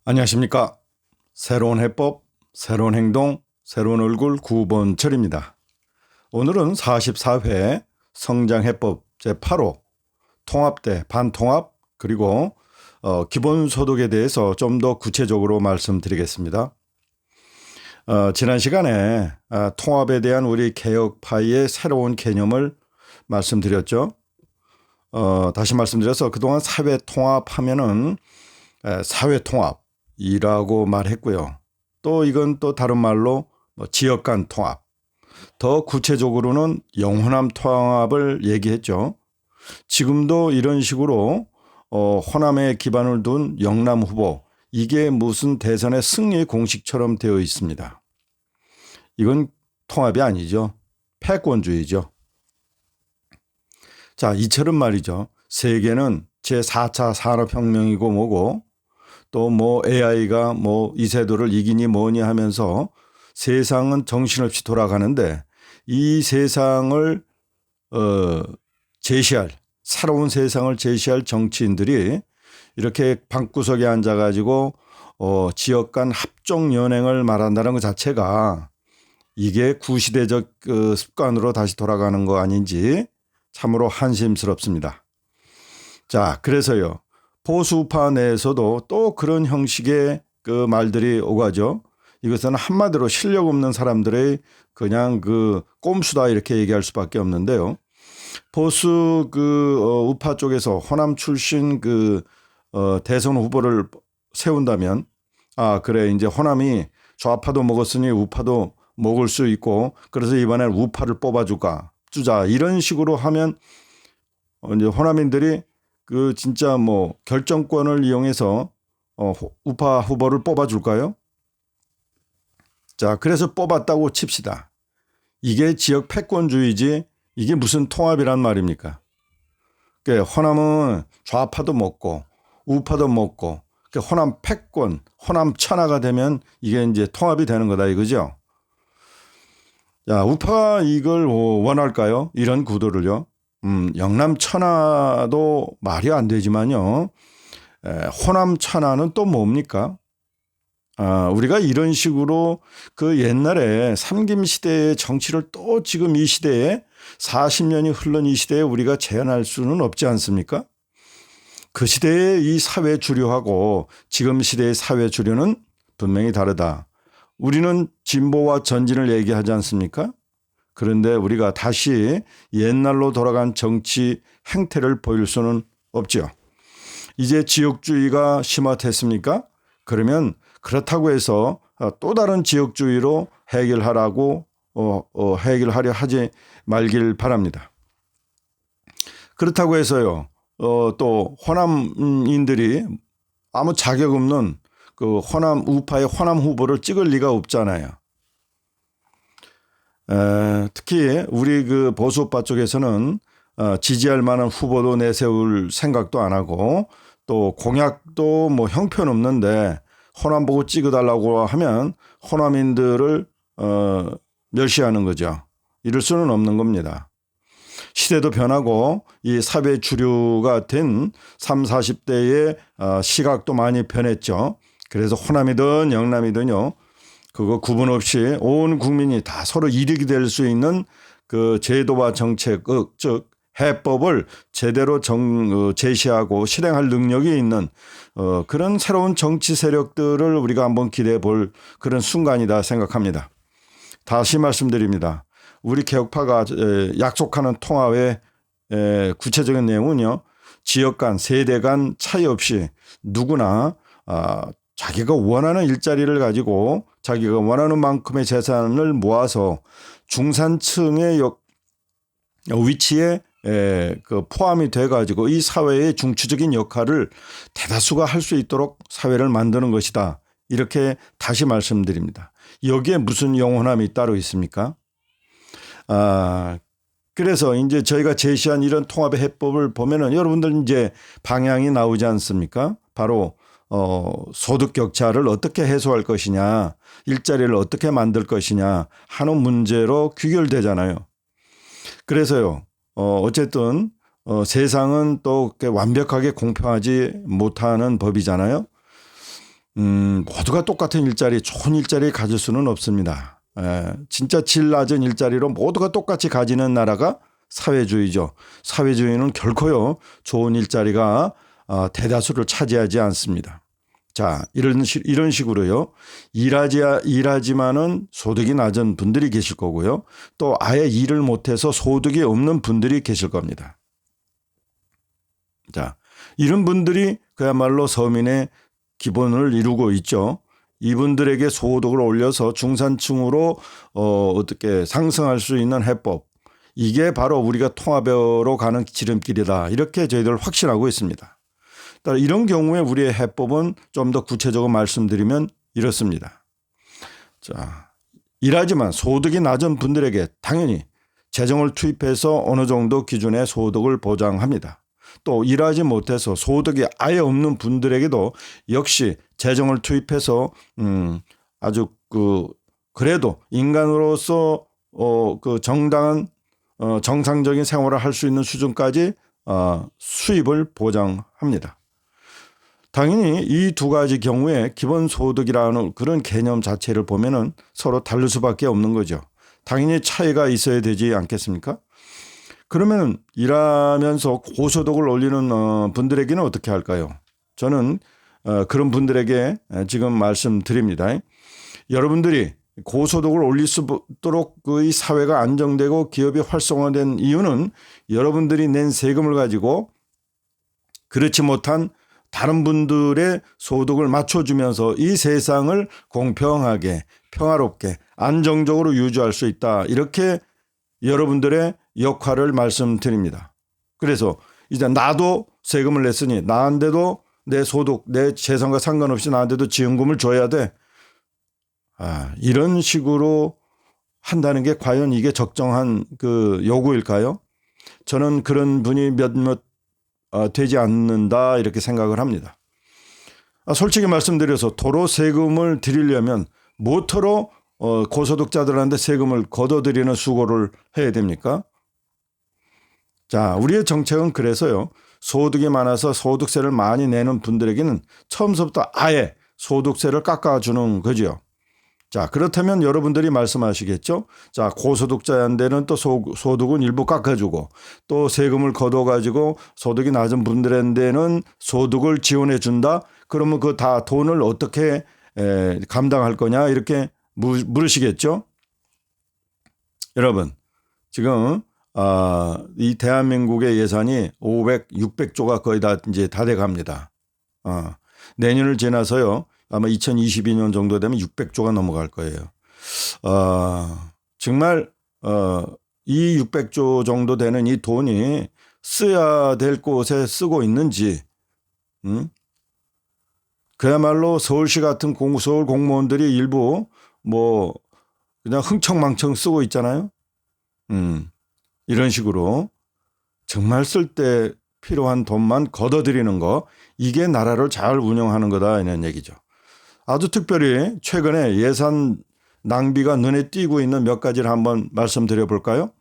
안녕하십니까. 새로운 해법, 새로운 행동, 새로운 얼굴 9번철입니다. 오늘은 44회 성장해법 제8호 통합 대 반통합 그리고 기본소득에 대해서 좀 더 구체적으로 말씀드리겠습니다. 지난 시간에 통합에 대한 우리 개혁파의 새로운 개념을 말씀드렸죠. 다시 말씀드려서 그동안 사회통합하면은 사회통합이라고 말했고요. 또 이건 또 다른 말로 지역 간 통합, 더 구체적으로는 영호남 통합을 얘기했죠. 지금도 이런 식으로 호남에 기반을 둔 영남 후보, 이게 무슨 대선의 승리 공식처럼 되어 있습니다. 이건 통합이 아니죠. 패권주의죠. 자, 이처럼 말이죠. 세계는 제4차 산업혁명이고 뭐고 또 AI가 이세돌을 이기니 뭐니 하면서 세상은 정신없이 돌아가는데 이 세상을 제시할 새로운 세상을 제시할 정치인들이 이렇게 방구석에 앉아가지고 지역 간 합종 연행을 말한다는 것 자체가 이게 구시대적 습관으로 다시 돌아가는 거 아닌지 참으로 한심스럽습니다. 자, 그래서요. 보수파 내에서도 또 그런 형식의 그 말들이 오가죠. 이것은 한마디로 실력 없는 사람들의 그냥 꼼수다 이렇게 얘기할 수밖에 없는데요. 보수 우파 쪽에서 호남 출신 대선 후보를 세운다면 그래 이제 호남이 좌파도 먹었으니 우파도 먹을 수 있고 그래서 이번엔 우파를 뽑아주자 이런 식으로 하면 이제 호남인들이 진짜 결정권을 이용해서 우파 후보를 뽑아줄까요? 자, 그래서 뽑았다고 칩시다. 이게 지역 패권주의지 이게 무슨 통합이란 말입니까? 호남은 좌파도 먹고 우파도 먹고 호남 패권, 호남 천하가 되면 이게 이제 통합이 되는 거다 이거죠. 자, 우파가 이걸 원할까요? 이런 구도를요. 영남 천하도 말이 안 되지만요. 호남 천하는 또 뭡니까? 우리가 이런 식으로 옛날에 삼김시대의 정치를 또 지금 이 시대에 40년이 흐른 이 시대에 우리가 재현할 수는 없지 않습니까? 그 시대의 이 사회 주류하고 지금 시대의 사회 주류는 분명히 다르다. 우리는 진보와 전진을 얘기하지 않습니까? 그런데 우리가 다시 옛날로 돌아간 정치 행태를 보일 수는 없죠. 이제 지역주의가 심화됐습니까? 그러면 그렇다고 해서 또 다른 지역주의로 해결하라고 해결하려 하지 말길 바랍니다. 그렇다고 해서요. 또 호남인들이 아무 자격 없는 호남 우파의 호남 후보를 찍을 리가 없잖아요. 특히 우리 보수파 쪽에서는 지지할 만한 후보도 내세울 생각도 안 하고 또 공약도 형편없는데 호남 보고 찍어달라고 하면 호남인들을 멸시하는 거죠. 이럴 수는 없는 겁니다. 시대도 변하고 이 사회 주류가 된 30, 40대의 시각도 많이 변했죠. 그래서 호남이든 영남이든요. 그거 구분 없이 온 국민이 다 서로 이득이 될 수 있는 제도와 정책, 즉 해법을 제대로 제시하고 실행할 능력이 있는 그런 새로운 정치 세력들을 우리가 한번 기대해 볼 그런 순간이다 생각합니다. 다시 말씀드립니다. 우리 개혁파가 약속하는 통합의 구체적인 내용은요. 지역 간, 세대 간 차이 없이 누구나 자기가 원하는 일자리를 가지고 자기가 원하는 만큼의 재산을 모아서 중산층의 위치에 포함이 돼가지고 이 사회의 중추적인 역할을 대다수가 할 수 있도록 사회를 만드는 것이다. 이렇게 다시 말씀드립니다. 여기에 무슨 영원함이 따로 있습니까? 그래서 이제 저희가 제시한 이런 통합의 해법을 보면은 여러분들 이제 방향이 나오지 않습니까? 바로 소득 격차를 어떻게 해소할 것이냐, 일자리를 어떻게 만들 것이냐 하는 문제로 귀결되잖아요. 그래서요, 어쨌든 세상은 또 완벽하게 공평하지 못하는 법이잖아요. 모두가 똑같은 일자리, 좋은 일자리 가질 수는 없습니다. 진짜 질 낮은 일자리로 모두가 똑같이 가지는 나라가 사회주의죠. 사회주의는 결코요 좋은 일자리가 대다수를 차지하지 않습니다. 자, 이런 식으로요 일하지만은 소득이 낮은 분들이 계실 거고요. 또 아예 일을 못해서 소득이 없는 분들이 계실 겁니다. 자, 이런 분들이 그야말로 서민의 기본을 이루고 있죠. 이분들에게 소득을 올려서 중산층으로 어떻게 상승할 수 있는 해법. 이게 바로 우리가 통합으로 가는 지름길이다. 이렇게 저희들 확신하고 있습니다. 따라 이런 경우에 우리의 해법은 좀 더 구체적으로 말씀드리면 이렇습니다. 자, 일하지만 소득이 낮은 분들에게 당연히 재정을 투입해서 어느 정도 기준의 소득을 보장합니다. 또 일하지 못해서 소득이 아예 없는 분들에게도 역시 재정을 투입해서 아주 그래도 인간으로서 그 정당한 정상적인 생활을 할 수 있는 수준까지 수입을 보장합니다. 당연히 이 두 가지 경우에 기본소득이라는 그런 개념 자체를 보면은 서로 다를 수밖에 없는 거죠. 당연히 차이가 있어야 되지 않겠습니까? 그러면 일하면서 고소득을 올리는 분들에게는 어떻게 할까요? 저는 그런 분들에게 지금 말씀드립니다. 여러분들이 고소득을 올릴 수 있도록 이 사회가 안정되고 기업이 활성화된 이유는 여러분들이 낸 세금을 가지고 그렇지 못한 다른 분들의 소득을 맞춰주면서 이 세상을 공평하게 평화롭게 안정적으로 유지할 수 있다. 이렇게 여러분들의 역할을 말씀드립니다. 그래서 이제 나도 세금을 냈으니 나한테도 내 소득, 내 재산과 상관없이 나한테도 지원금을 줘야 돼. 이런 식으로 한다는 게 과연 이게 적정한 그 요구일까요? 저는 그런 분이 몇몇 되지 않는다 이렇게 생각을 합니다. 솔직히 말씀드려서 도로 세금을 드리려면 뭐터로 고소득자들한테 세금을 걷어들이는 수고를 해야 됩니까? 자, 우리의 정책은 그래서요. 소득이 많아서 소득세를 많이 내는 분들에게는 처음부터 아예 소득세를 깎아주는 거죠. 자, 그렇다면 여러분들이 말씀하시겠죠. 자, 고소득자한테는 또 소득은 일부 깎아주고 또 세금을 걷어가지고 소득이 낮은 분들한테는 소득을 지원해 준다. 그러면 그 다 돈을 어떻게 감당할 거냐 이렇게 물으시겠죠. 여러분 지금 이 대한민국의 예산이 500, 600조가 거의 다 이제 다 돼 갑니다. 내년을 지나서요. 아마 2022년 정도 되면 600조가 넘어갈 거예요. 정말 이 600조 정도 되는 이 돈이 써야 될 곳에 쓰고 있는지, 그야말로 서울시 같은 서울 공무원들이 일부 뭐 그냥 흥청망청 쓰고 있잖아요. 이런 식으로 정말 쓸 때 필요한 돈만 걷어들이는 거, 이게 나라를 잘 운영하는 거다 이런 얘기죠. 아주 특별히 최근에 예산 낭비가 눈에 띄고 있는 몇 가지를 한번 말씀드려 볼까요?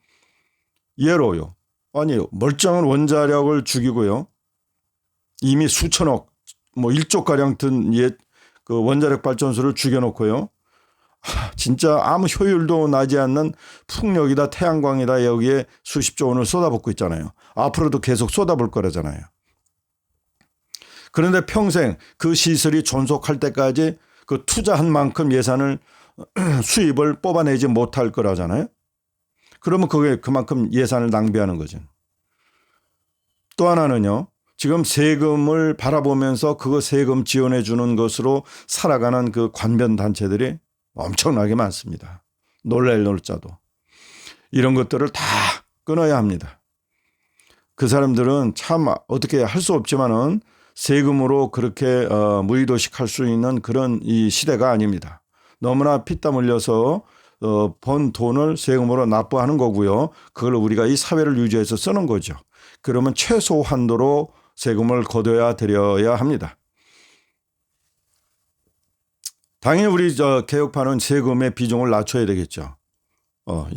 예로요. 아니 멀쩡한 원자력을 죽이고요. 이미 수천억 뭐 1조가량 든 그 원자력 발전소를 죽여놓고요. 진짜 아무 효율도 나지 않는 풍력이다 태양광이다 여기에 수십조 원을 쏟아붓고 있잖아요. 앞으로도 계속 쏟아볼 거라잖아요. 그런데 평생 그 시설이 존속할 때까지 그 투자한 만큼 예산을 수입을 뽑아내지 못할 거라잖아요. 그러면 그게 그만큼 예산을 낭비하는 거죠. 또 하나는요. 지금 세금을 바라보면서 그거 세금 지원해 주는 것으로 살아가는 그 관변 단체들이 엄청나게 많습니다. 놀랄 놀자도. 이런 것들을 다 끊어야 합니다. 그 사람들은 참 어떻게 할 수 없지만은 세금으로 그렇게 무의도식 할 수 있는 그런 이 시대가 아닙니다. 너무나 피땀 흘려서 번 돈을 세금으로 납부하는 거고요. 그걸 우리가 이 사회를 유지해서 쓰는 거죠. 그러면 최소 한도로 세금을 걷어야 드려야 합니다. 당연히 우리 개혁파는 세금의 비중을 낮춰야 되겠죠.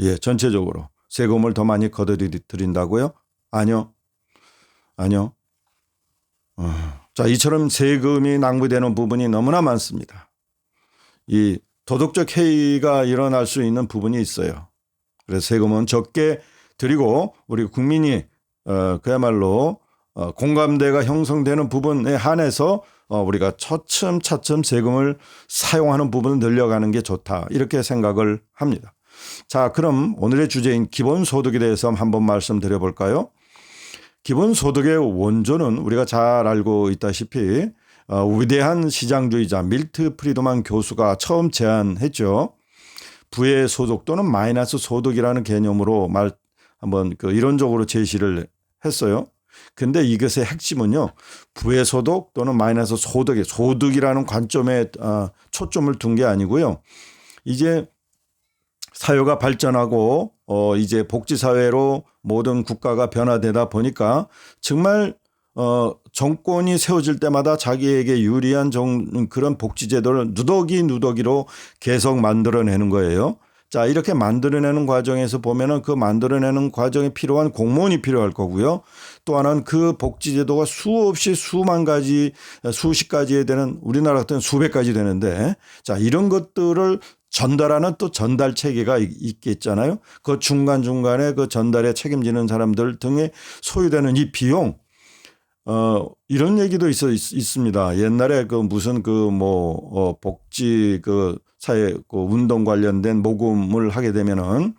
예, 전체적으로 세금을 더 많이 걷어들인다고요? 아니요. 자, 이처럼 세금이 낭비되는 부분이 너무나 많습니다. 이 도덕적 해이가 일어날 수 있는 부분이 있어요. 그래서 세금은 적게 드리고 우리 국민이 그야말로 공감대가 형성되는 부분에 한해서 우리가 차츰 세금을 사용하는 부분을 늘려가는 게 좋다, 이렇게 생각을 합니다. 자, 그럼 오늘의 주제인 기본소득에 대해서 한번 말씀드려 볼까요? 기본소득의 원조는 우리가 잘 알고 있다시피 위대한 시장주의자 밀트 프리드만 교수가 처음 제안했죠. 부의 소득 또는 마이너스 소득이라는 개념으로 한번 이론적으로 제시를 했어요. 근데 이것의 핵심은요, 부의 소득 또는 마이너스 소득이라는 관점에 초점을 둔 게 아니고요. 이제 사회가 발전하고 이제 복지사회로 모든 국가가 변화되다 보니까 정말 정권이 세워질 때마다 자기에게 유리한 그런 복지제도를 누더기로 계속 만들어내는 거예요. 자, 이렇게 만들어내는 과정에서 보면은 그 만들어내는 과정에 필요한 공무원이 필요할 거고요. 또 하나는 그 복지제도가 수없이 수만 가지, 수십 가지에 되는, 우리나라 같은 수백 가지 되는데, 자, 이런 것들을 전달하는 또 전달 체계가 있겠잖아요. 그 중간중간에 그 전달에 책임지는 사람들 등에 소요되는 이 비용, 이런 얘기도 있습니다. 옛날에 무슨 복지 사회 운동 관련된 모금을 하게 되면은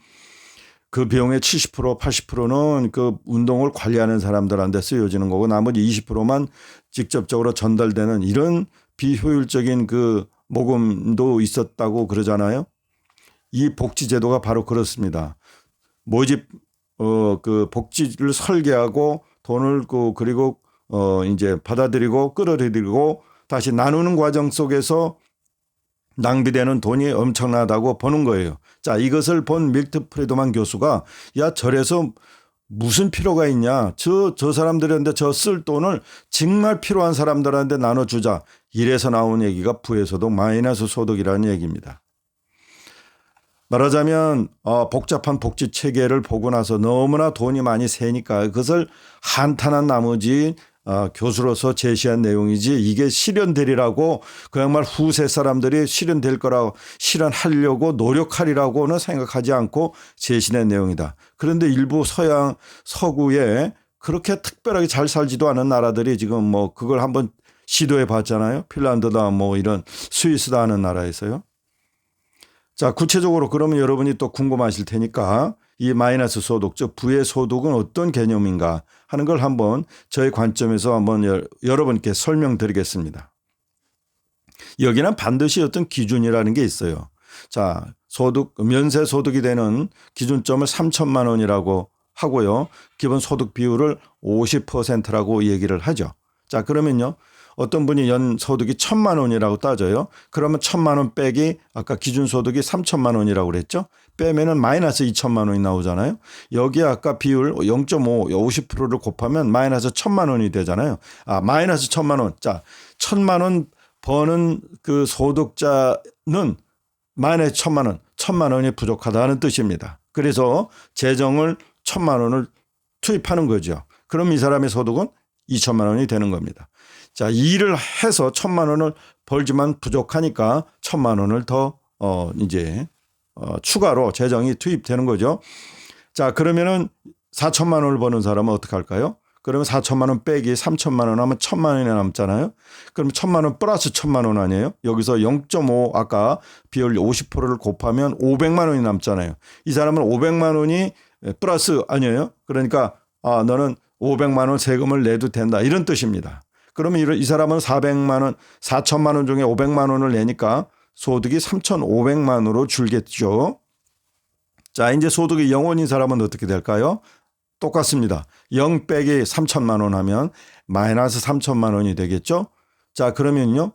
그 비용의 70%, 80%는 그 운동을 관리하는 사람들한테 쓰여지는 거고 나머지 20%만 직접적으로 전달되는 이런 비효율적인 모금도 있었다고 그러잖아요. 이 복지제도가 바로 그렇습니다. 모집, 복지를 설계하고 돈을 그리고 이제 받아들이고 끌어들이고 다시 나누는 과정 속에서 낭비되는 돈이 엄청나다고 보는 거예요. 자, 이것을 본 밀트 프리드만 교수가 저래서 무슨 필요가 있냐. 저 사람들한테 쓸 돈을 정말 필요한 사람들한테 나눠주자. 이래서 나온 얘기가 부의 소득, 마이너스 소득이라는 얘기입니다. 말하자면 복잡한 복지 체계를 보고 나서 너무나 돈이 많이 새니까 그것을 한탄한 나머지 교수로서 제시한 내용이지 이게 실현되리라고 그야말 후세 사람들이 실현될 거라고 실현하려고 노력하리라고는 생각하지 않고 제시한 내용이다. 그런데 일부 서구에 그렇게 특별하게 잘 살지도 않은 나라들이 지금 그걸 한번 시도해 봤잖아요. 핀란드다 이런 스위스다 하는 나라에서요. 자, 구체적으로 그러면 여러분이 또 궁금하실 테니까 이 마이너스 소득, 즉 부의 소득은 어떤 개념인가 하는 걸 한번 저의 관점에서 한번 여러분께 설명드리겠습니다. 여기는 반드시 어떤 기준이라는 게 있어요. 자, 면세 소득이 되는 기준점을 3천만 원이라고 하고요. 기본 소득 비율을 50%라고 얘기를 하죠. 자, 그러면요. 어떤 분이 연 소득이 1,000만 원이라고 따져요. 그러면 1,000만 원 빼기 아까 기준 소득이 3천만 원이라고 그랬죠. 빼면은 마이너스 2천만 원이 나오잖아요. 여기에 아까 비율 0.5, 50%를 곱하면 마이너스 1,000만 원이 되잖아요. 마이너스 1,000만 원. 자, 1,000만 원 버는 그 소득자는 마이너스 1,000만 원, 1,000만 원이 부족하다는 뜻입니다. 그래서 재정을 1,000만 원을 투입하는 거죠. 그럼 이 사람의 소득은 2천만 원이 되는 겁니다. 자, 일을 해서 1,000만 원을 벌지만 부족하니까 1,000만 원을 더 추가로 재정이 투입되는 거죠. 자, 그러면은 4천만 원을 버는 사람은 어떻게 할까요? 그러면 4천만 원 빼기 3천만 원 하면 1,000만 원이 남잖아요. 그럼 1,000만 원 플러스 1,000만 원 아니에요? 여기서 0.5 아까 비율 50%를 곱하면 500만 원이 남잖아요. 이 사람은 500만 원이 플러스 아니에요? 그러니까 너는 500만 원 세금을 내도 된다 이런 뜻입니다. 그러면 이 사람은 4천만 원 중에 500만 원을 내니까 소득이 3,500만으로 줄겠죠. 자, 이제 소득이 0원인 사람은 어떻게 될까요? 똑같습니다. 0 빼기 3천만 원 하면 마이너스 3천만 원이 되겠죠. 자, 그러면요.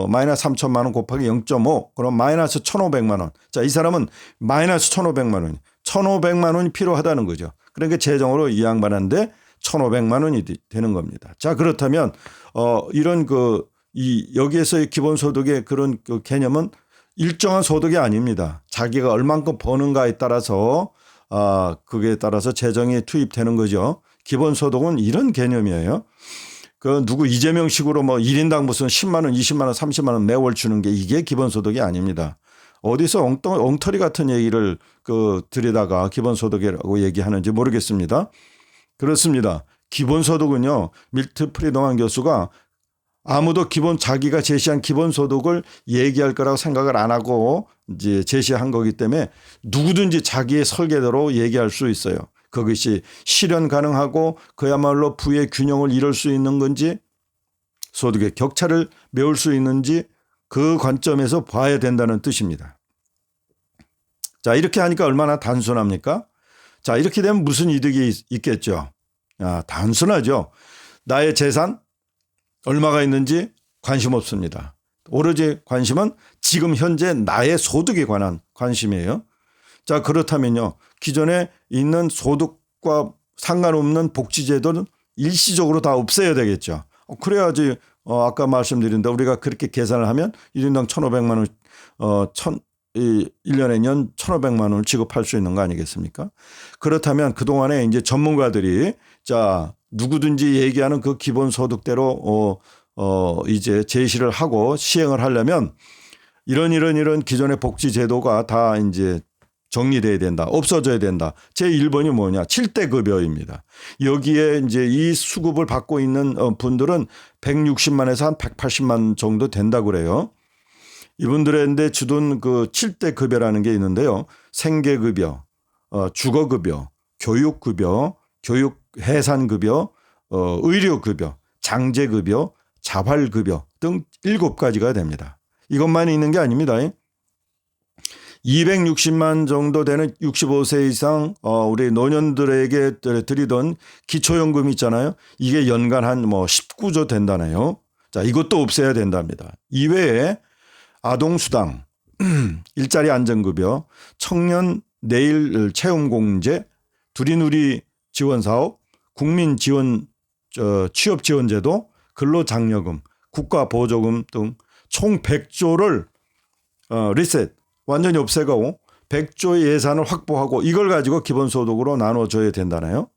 마이너스 3천만 원 곱하기 0.5 그럼 마이너스 1,500만 원. 자, 이 사람은 마이너스 1,500만 원이 1,500만 원이 필요하다는 거죠. 그러니까 재정으로 이 양반한테 1,500만 원이 되는 겁니다. 자, 그렇다면 이런 여기에서의 기본소득의 그런 개념은 일정한 소득이 아닙니다. 자기가 얼만큼 버는가에 따라서 그게 따라서 재정이 투입되는 거죠. 기본소득은 이런 개념이에요. 그 누구 이재명식으로 뭐 1인당 무슨 10만 원, 20만 원, 30만 원 매월 주는 게 이게 기본소득이 아닙니다. 어디서 엉터리 같은 얘기를 들여다가 기본소득이라고 얘기하는지 모르겠습니다. 그렇습니다. 기본소득은요, 밀트 프리드만 교수가 아무도 자기가 제시한 기본소득을 얘기할 거라고 생각을 안 하고 이제 제시한 거기 때문에 누구든지 자기의 설계대로 얘기할 수 있어요. 그것이 실현 가능하고 그야말로 부의 균형을 이룰 수 있는 건지 소득의 격차를 메울 수 있는지 그 관점에서 봐야 된다는 뜻입니다. 자, 이렇게 하니까 얼마나 단순합니까? 자, 이렇게 되면 무슨 이득이 있겠죠? 단순하죠. 나의 재산 얼마가 있는지 관심 없습니다. 오로지 관심은 지금 현재 나의 소득에 관한 관심이에요. 자, 그렇다면요, 기존에 있는 소득과 상관없는 복지제도는 일시적으로 다 없애야 되겠죠. 그래야지 아까 말씀드린 데 우리가 그렇게 계산을 하면 1인당 1,500만 원, 1년에 년 1,500만 원을 지급할 수 있는 거 아니겠습니까? 그렇다면 그동안에 이제 전문가들이 자, 누구든지 얘기하는 그 기본소득대로 이제 제시를 하고 시행을 하려면 이런 기존의 복지제도가 다 이제 정리돼야 된다. 없어져야 된다. 제1번이 뭐냐? 7대 급여입니다. 여기에 이제 이 수급을 받고 있는 분들은 160만에서 한 180만 정도 된다고 그래요. 이분들한테 주던 그 7대 급여라는 게 있는데요. 생계급여, 주거급여, 교육급여, 교육해산급여, 의료급여, 장제급여, 자활급여 등 7가지가 됩니다. 이것만 있는 게 아닙니다. 260만 정도 되는 65세 이상 우리 노년들에게 드리던 기초연금 있잖아요. 이게 연간 한 19조 된다네요. 자, 이것도 없애야 된답니다. 이외에 아동수당, 일자리 안정급여, 청년 내일 채용공제, 두리누리 지원사업, 국민지원 취업지원제도, 근로장려금, 국가보조금 등 총 100조를 리셋 완전히 없애고 100조의 예산을 확보하고 이걸 가지고 기본소득으로 나눠줘야 된다네요.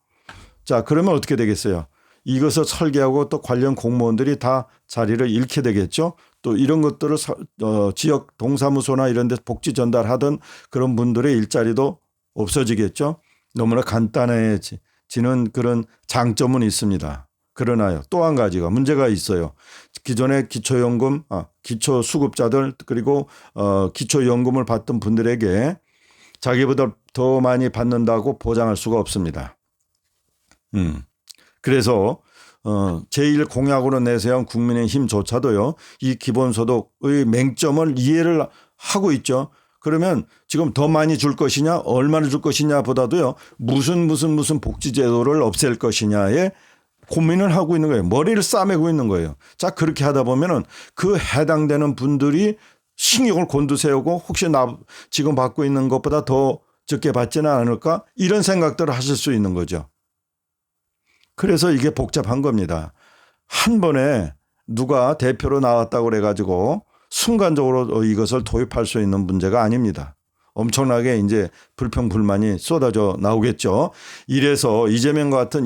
자, 그러면 어떻게 되겠어요? 이것을 설계하고 또 관련 공무원들이 다 자리를 잃게 되겠죠. 또 이런 것들을 지역 동사무소나 이런 데서 복지 전달하던 그런 분들의 일자리도 없어지겠죠. 너무나 간단해지는 그런 장점은 있습니다. 그러나요, 또 한 가지가 문제가 있어요. 기존의 기초연금, 기초수급자들 그리고 기초연금을 받던 분들에게 자기보다 더 많이 받는다고 보장할 수가 없습니다. 그래서 제1공약으로 내세운 국민의힘조차도요, 이 기본소득의 맹점을 이해를 하고 있죠. 그러면 지금 더 많이 줄 것이냐, 얼마나 줄 것이냐 보다도요, 무슨 복지제도를 없앨 것이냐에 고민을 하고 있는 거예요. 머리를 싸매고 있는 거예요. 자, 그렇게 하다 보면은 그 해당되는 분들이 신경을 곤두세우고 혹시 나 지금 받고 있는 것보다 더 적게 받지는 않을까? 이런 생각들을 하실 수 있는 거죠. 그래서 이게 복잡한 겁니다. 한 번에 누가 대표로 나왔다고 그래가지고 순간적으로 이것을 도입할 수 있는 문제가 아닙니다. 엄청나게 이제 불평불만이 쏟아져 나오겠죠. 이래서 이재명과 같은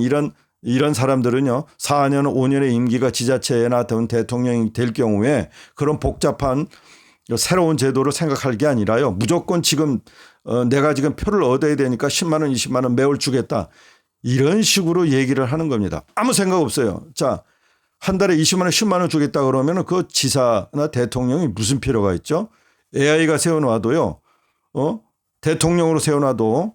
이런 사람들은요, 4년, 5년의 임기가 지자체나 대통령이 될 경우에 그런 복잡한 새로운 제도를 생각할 게 아니라요, 무조건 지금 내가 지금 표를 얻어야 되니까 10만 원, 20만 원 매월 주겠다. 이런 식으로 얘기를 하는 겁니다. 아무 생각 없어요. 자, 한 달에 20만 원, 10만 원 주겠다 그러면 그 지사나 대통령이 무슨 필요가 있죠? AI가 세워놔도요, 대통령으로 세워놔도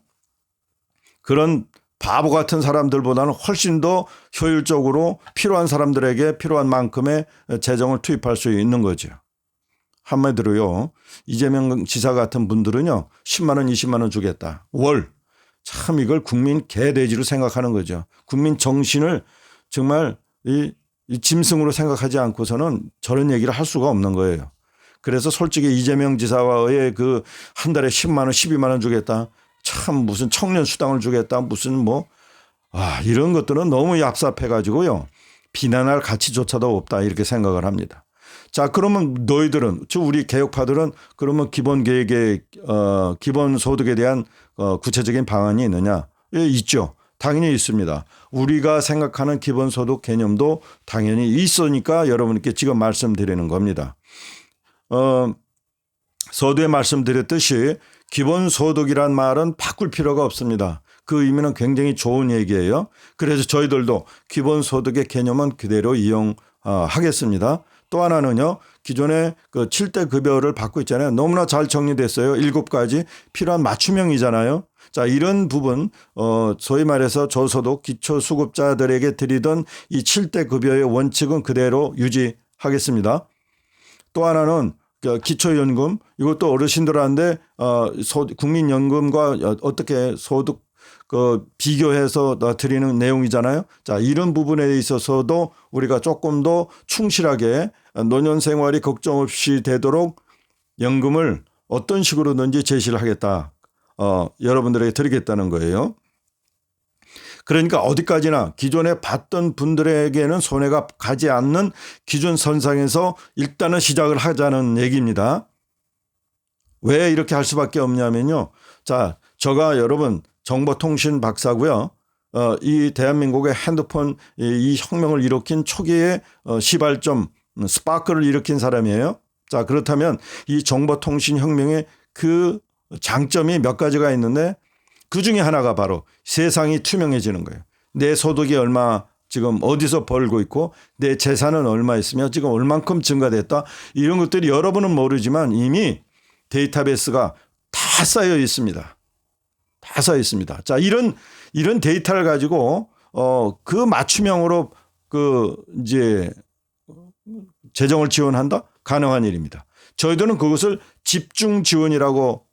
그런 바보 같은 사람들보다는 훨씬 더 효율적으로 필요한 사람들에게 필요한 만큼의 재정을 투입할 수 있는 거죠. 한마디로요, 이재명 지사 같은 분들은요, 10만 원, 20만 원 주겠다. 월. 참 이걸 국민 개돼지로 생각하는 거죠. 국민 정신을 정말 이 짐승으로 생각하지 않고서는 저런 얘기를 할 수가 없는 거예요. 그래서 솔직히 이재명 지사와의 그 한 달에 10만 원, 12만 원 주겠다. 참 무슨 청년 수당을 주겠다. 무슨 이런 것들은 너무 얍삽해 가지고요, 비난할 가치조차도 없다 이렇게 생각을 합니다. 자, 그러면 너희들은, 즉 우리 개혁파들은 그러면 기본 계획에 기본 소득에 대한 구체적인 방안이 있느냐? 예, 있죠. 당연히 있습니다. 우리가 생각하는 기본소득 개념도 당연히 있으니까 여러분께 지금 말씀드리는 겁니다. 서두에 말씀드렸듯이 기본소득이란 말은 바꿀 필요가 없습니다. 그 의미는 굉장히 좋은 얘기예요. 그래서 저희들도 기본소득의 개념은 그대로 이용하겠습니다. 또 하나는요, 기존에 그 7대 급여를 받고 있잖아요. 너무나 잘 정리됐어요. 7가지 필요한 맞춤형이잖아요. 자, 이런 부분, 소위 말해서 저소득 기초수급자들에게 드리던 이 7대 급여의 원칙은 그대로 유지하겠습니다. 또 하나는 기초연금, 이것도 어르신들한테 국민연금과 어떻게 소득 비교해서 드리는 내용이잖아요. 자, 이런 부분에 있어서도 우리가 조금 더 충실하게 노년 생활이 걱정 없이 되도록 연금을 어떤 식으로든지 제시를 하겠다. 여러분들에게 드리겠다는 거예요. 그러니까 어디까지나 기존에 받던 분들에게는 손해가 가지 않는 기준 선상에서 일단은 시작을 하자는 얘기입니다. 왜 이렇게 할 수밖에 없냐면요. 자, 제가 여러분 정보통신 박사고요. 이 대한민국의 핸드폰 이 혁명을 일으킨 초기의 시발점 스파크를 일으킨 사람이에요. 자, 그렇다면 이 정보통신 혁명의 그 장점이 몇 가지가 있는데 그 중에 하나가 바로 세상이 투명해지는 거예요. 내 소득이 얼마 지금 어디서 벌고 있고 내 재산은 얼마 있으며 지금 얼만큼 증가됐다. 이런 것들이 여러분은 모르지만 이미 데이터베이스가 다 쌓여 있습니다. 다 쌓여 있습니다. 자, 이런 데이터를 가지고 그 맞춤형으로 이제 재정을 지원한다? 가능한 일입니다. 저희들은 그것을 집중 지원이라고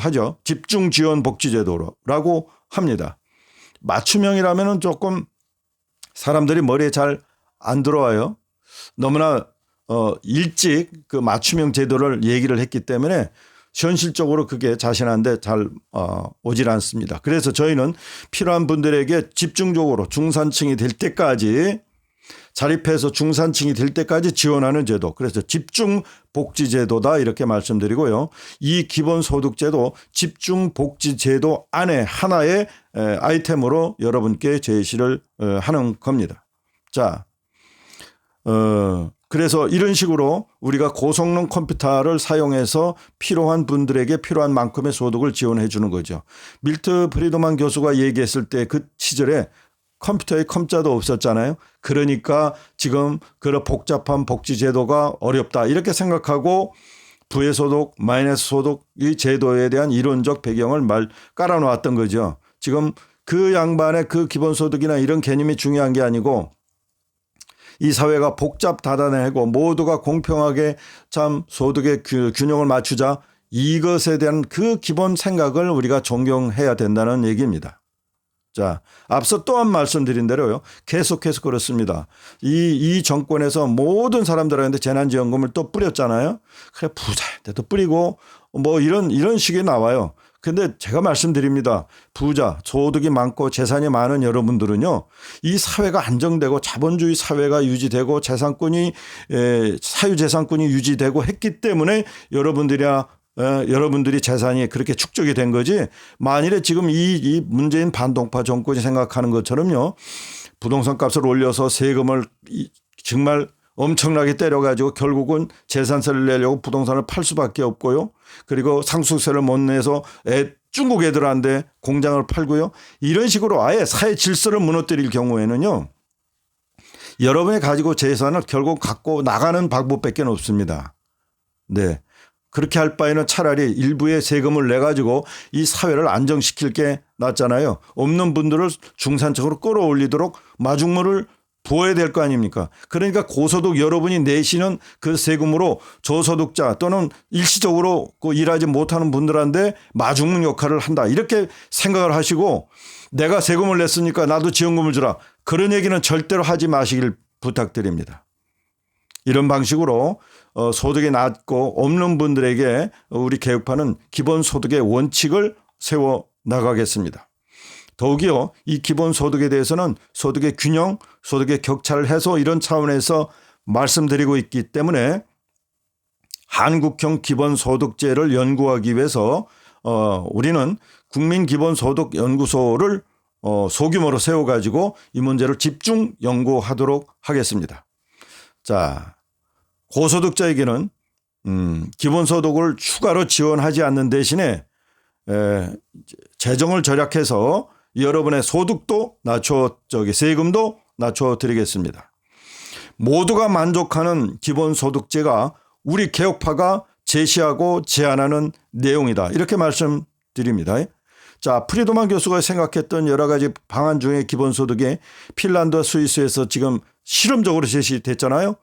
하죠. 집중 지원 복지제도라고 합니다. 맞춤형이라면은 조금 사람들이 머리에 잘 안 들어와요. 너무나 일찍 그 맞춤형 제도를 얘기를 했기 때문에 현실적으로 그게 자신한테 잘 오질 않습니다. 그래서 저희는 필요한 분들에게 집중적으로 중산층이 될 때까지 자립해서 중산층이 될 때까지 지원하는 제도. 그래서 집중복지제도다 이렇게 말씀드리고요. 이 기본소득제도 집중복지제도 안에 하나의 아이템으로 여러분께 제시를 하는 겁니다. 자, 그래서 이런 식으로 우리가 고성능 컴퓨터를 사용해서 필요한 분들에게 필요한 만큼의 소득을 지원해 주는 거죠. 밀트 프리드만 교수가 얘기했을 때 그 시절에 컴퓨터에 컴자도 없었잖아요. 그러니까 지금 그런 복잡한 복지제도가 어렵다 이렇게 생각하고 부의소득, 마이너스 소득 이 제도에 대한 이론적 배경을 깔아놓았던 거죠. 지금 그 양반의 그 기본소득이나 이런 개념이 중요한 게 아니고 이 사회가 복잡다단하고 모두가 공평하게 참 소득의 균형을 맞추자 이것에 대한 그 기본 생각을 우리가 존경해야 된다는 얘기입니다. 자, 앞서 또한 말씀드린 대로요. 계속해서 그렇습니다. 이 정권에서 모든 사람들한테 재난지원금을 또 뿌렸잖아요. 그래 부자한테도 뿌리고 뭐 이런 식이 나와요. 근데 제가 말씀드립니다. 부자, 소득이 많고 재산이 많은 여러분들은요. 이 사회가 안정되고 자본주의 사회가 유지되고 사유재산권이 유지되고 했기 때문에 여러분들이 재산이 그렇게 축적이 된 거지. 만일에 지금 이 문재인 반동파 정권이 생각하는 것처럼요. 부동산 값을 올려서 세금을 정말 엄청나게 때려가지고 결국은 재산세를 내려고 부동산을 팔 수밖에 없고요. 그리고 상속세를 못 내서 중국 애들한테 공장을 팔고요. 이런 식으로 아예 사회 질서를 무너뜨릴 경우에는요. 여러분이 가지고 재산을 결국 갖고 나가는 방법밖에 없습니다. 네. 그렇게 할 바에는 차라리 일부의 세금을 내가지고 이 사회를 안정시킬 게 낫잖아요. 없는 분들을 중산층으로 끌어올리도록 마중물을 부어야 될 거 아닙니까? 그러니까 고소득 여러분이 내시는 그 세금으로 저소득자 또는 일시적으로 일하지 못하는 분들한테 마중물 역할을 한다. 이렇게 생각을 하시고 내가 세금을 냈으니까 나도 지원금을 주라. 그런 얘기는 절대로 하지 마시길 부탁드립니다. 이런 방식으로 소득이 낮고 없는 분들에게 우리 개혁파는 기본소득의 원칙을 세워 나가겠습니다. 더욱이요, 이 기본소득에 대해서는 소득의 균형, 소득의 격차를 해소 이런 차원에서 말씀드리고 있기 때문에 한국형 기본소득제를 연구하기 위해서 우리는 국민기본소득연구소를 소규모로 세워가지고 이 문제를 집중 연구하도록 하겠습니다. 자, 고소득자에게는 기본소득을 추가로 지원하지 않는 대신에 재정을 절약해서 여러분의 소득도 세금도 낮춰드리겠습니다. 모두가 만족하는 기본소득제가 우리 개혁파가 제시하고 제안하는 내용이다. 이렇게 말씀드립니다. 자, 프리드만 교수가 생각했던 여러 가지 방안 중에 기본소득이 핀란드, 스위스에서 지금 실험적으로 제시됐잖아요.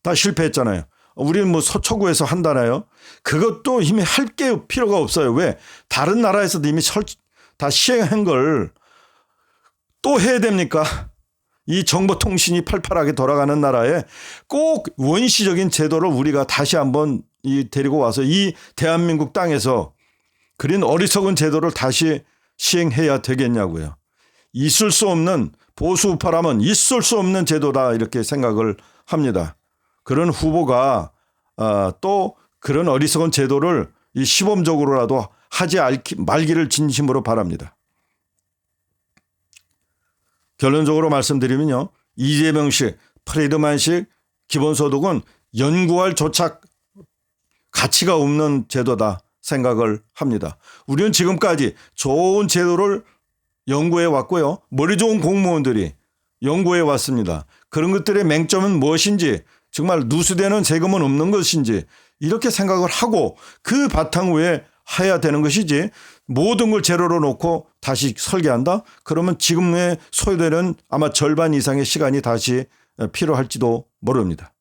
다 실패했잖아요. 우리는 뭐 서초구에서 한다나요. 그것도 이미 할 게 필요가 없어요. 왜? 다른 나라에서도 이미 다 시행한 걸 또 해야 됩니까? 이 정보통신이 팔팔하게 돌아가는 나라에 꼭 원시적인 제도를 우리가 다시 한번 데리고 와서 이 대한민국 땅에서 그린 어리석은 제도를 다시 시행해야 되겠냐고요. 있을 수 없는, 보수 우파라면 있을 수 없는 제도다 이렇게 생각을 합니다. 그런 후보가 또 그런 어리석은 제도를 이 시범적으로라도 하지 말기를 진심으로 바랍니다. 결론적으로 말씀드리면요. 이재명식, 프리드만식 기본소득은 연구할 조차 가치가 없는 제도다 생각을 합니다. 우리는 지금까지 좋은 제도를 연구해 왔고요. 머리 좋은 공무원들이 연구해 왔습니다. 그런 것들의 맹점은 무엇인지, 정말 누수되는 세금은 없는 것인지 이렇게 생각을 하고 그 바탕 위에 해야 되는 것이지, 모든 걸 제로로 놓고 다시 설계한다? 그러면 지금의 소요되는 아마 절반 이상의 시간이 다시 필요할지도 모릅니다.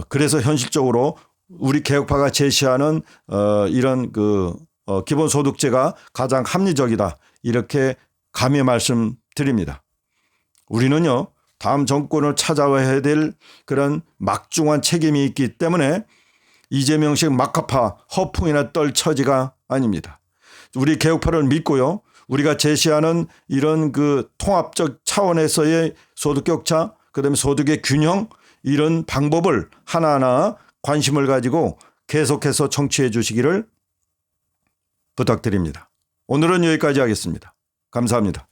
그래서 현실적으로 우리 개혁파가 제시하는 이런 기본소득제가 가장 합리적이다 이렇게 감히 말씀드립니다. 우리는요, 다음 정권을 찾아와야 될 그런 막중한 책임이 있기 때문에 이재명식 막가파 허풍이나 떨 처지가 아닙니다. 우리 개혁파를 믿고요, 우리가 제시하는 이런 통합적 차원에서의 소득 격차, 그다음에 소득의 균형, 이런 방법을 하나하나 관심을 가지고 계속해서 청취해 주시기를 부탁드립니다. 오늘은 여기까지 하겠습니다. 감사합니다.